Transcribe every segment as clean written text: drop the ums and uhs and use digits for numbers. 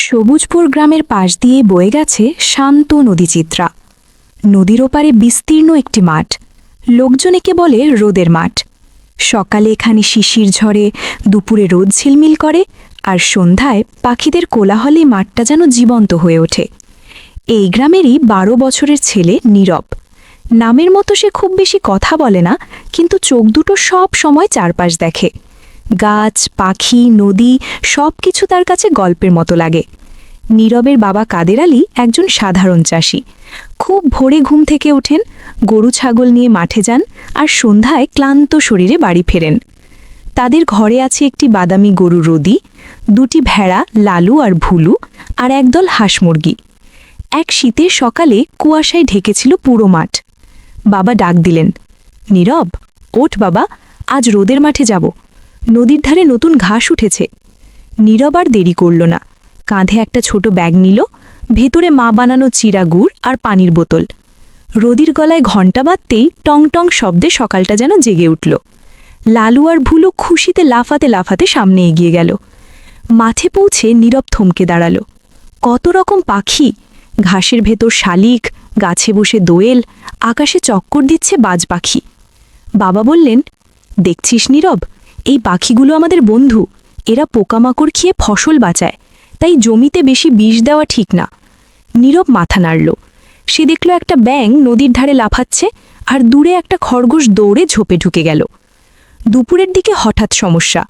সবুজপুর গ্রামের পাশ দিয়ে বয়ে গেছে শান্ত নদীচিত্রা। নদীর ওপারে বিস্তীর্ণ একটি মাঠ, লোকজন একে বলে রোদের মাঠ। সকালে এখানে শিশির ঝরে, দুপুরে রোদ ঝিলমিল করে, আর সন্ধ্যায় পাখিদের কোলাহলে মাঠটা যেন জীবন্ত হয়ে ওঠে। এই গ্রামেরই 12 বছরের ছেলে নীরব। নামের মতো সে খুব বেশি কথা বলে না, কিন্তু চোখ দুটো সব সময় চারপাশ দেখে। গাছ, পাখি, নদী সব কিছু তার কাছে গল্পের মতো লাগে। নীরবের বাবা কাদের আলী একজন সাধারণ চাষি। খুব ভোরে ঘুম থেকে ওঠেন, গরু ছাগল নিয়ে মাঠে যান, আর সন্ধ্যায় ক্লান্ত শরীরে বাড়ি ফেরেন। তাদের ঘরে আছে একটি বাদামি গরু রদি, 2টি ভেড়া লালু আর ভুলু, আর একদল হাঁস মুরগি। এক শীতের সকালে কুয়াশায় ঢেকেছিল পুরো মাঠ। বাবা ডাক দিলেন, নীরব, ওঠ বাবা, আজ রোদের মাঠে যাব। নদীর ধারে নতুন ঘাস উঠেছে। নীরব আর দেরি করল না, কাঁধে একটা ছোট ব্যাগ নিল, ভেতরে মা বানানো চিরা গুড় আর পানির বোতল। রোদির গলায় ঘণ্টা বাজতেই টং টং শব্দে সকালটা যেন জেগে উঠল। লালু আর ভুলু খুশিতে লাফাতে লাফাতে সামনে এগিয়ে গেল। মাঠে পৌঁছে নীরব থমকে দাঁড়াল। কত রকম পাখি, ঘাসের ভেতর শালিক, গাছে বসে দোয়েল, আকাশে চক্কর দিচ্ছে বাজ পাখি। বাবা বললেন, দেখছিস নীরব, এই পাখিগুলো আমাদের বন্ধু। এরা পোকামাকড় খেয়ে ফসল বাঁচায়, তাই জমিতে বেশি বিষ দেওয়া ঠিক না। নীরব মাথা নাড়ল। সে দেখল একটা ব্যাঙ নদীর ধারে লাফাচ্ছে, আর দূরে একটা খরগোশ দৌড়ে ঝোপে ঢুকে গেল। দুপুরের দিকে হঠাৎ সমস্যা।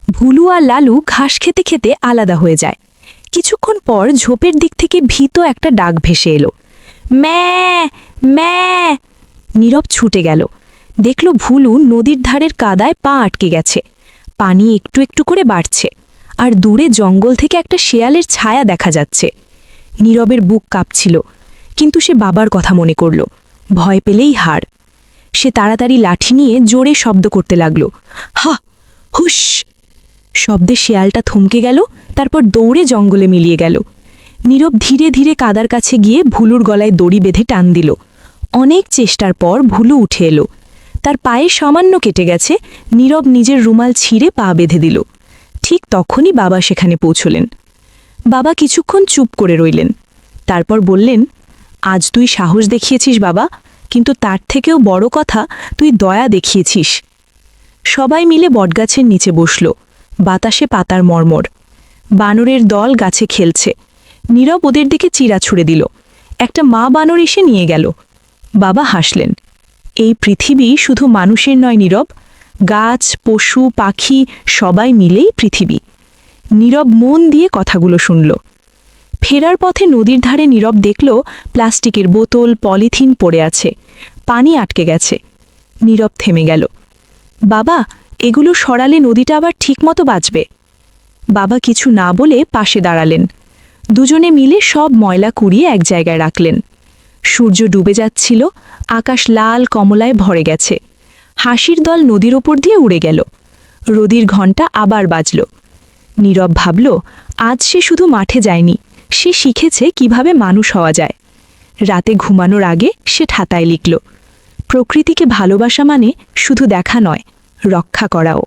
ভুলু আর লালু ঘাস খেতে খেতে আলাদা হয়ে যায়। কিছুক্ষণ পর ঝোপের দিক থেকে ভীত একটা ডাক ভেসে এলো, ম্যাঁ ম্যাঁ। নীরব ছুটে গেল, দেখল ভুলু নদীর ধারের কাদায় পা আটকে গেছে। পানি একটু একটু করে বাড়ছে, আর দূরে জঙ্গল থেকে একটা শেয়ালের ছায়া দেখা যাচ্ছে। নীরবের বুক কাঁপছিল, কিন্তু সে বাবার কথা মনে করল। ভয় পেলেই হার। সে তাড়াতাড়ি লাঠি নিয়ে জোরে শব্দ করতে লাগল, হা হুস। শব্দে শেয়ালটা থমকে গেল, তারপর দৌড়ে জঙ্গলে মিলিয়ে গেল। নীরব ধীরে ধীরে কাদার কাছে গিয়ে ভুলুর গলায় দড়ি বেঁধে টান দিল। অনেক চেষ্টার পর ভুলু উঠে এলো। তার পায়ে সামান্য কেটে গেছে। নীরব নিজের রুমাল ছিঁড়ে পা বেঁধে দিল। ঠিক তখনই বাবা সেখানে পৌঁছলেন। বাবা কিছুক্ষণ চুপ করে রইলেন, তারপর বললেন, আজ তুই সাহস দেখিয়েছিস বাবা, কিন্তু তার থেকেও বড় কথা, তুই দয়া দেখিয়েছিস। সবাই মিলে বটগাছের নিচে বসল। বাতাসে পাতার মর্মর। বানরের দল গাছে খেলছে। নীরব ওদের দিকে চিরা ছুঁড়ে দিল। একটা মা বানর এসে নিয়ে গেল। বাবা হাসলেন, এই পৃথিবী শুধু মানুষের নয় নীরব, গাছ, পশু, পাখি সবাই মিলেই পৃথিবী। নীরব মন দিয়ে কথাগুলো শুনল। ফেরার পথে নদীর ধারে নীরব দেখল প্লাস্টিকের বোতল, পলিথিন পড়ে আছে, পানি আটকে গেছে। নীরব থেমে গেল। বাবা, এগুলো সরালে নদীটা আবার ঠিকমতো বাঁচবে। বাবা কিছু না বলে পাশে দাঁড়ালেন। দুজনে মিলে সব ময়লা কুড়িয়ে এক জায়গায় রাখলেন। সূর্য ডুবে যাচ্ছিল, আকাশ লাল কমলায় ভরে গেছে। হাসির দল নদীর ওপর দিয়ে উড়ে গেল। রোদির ঘণ্টা আবার বাজল। নীরব ভাবল, আজ সে শুধু মাঠে যায়নি, সে শিখেছে কিভাবে মানুষ হওয়া যায়। রাতে ঘুমানোর আগে সে খাতায় লিখল, প্রকৃতিকে ভালোবাসা মানে শুধু দেখা নয়, রক্ষা করাও।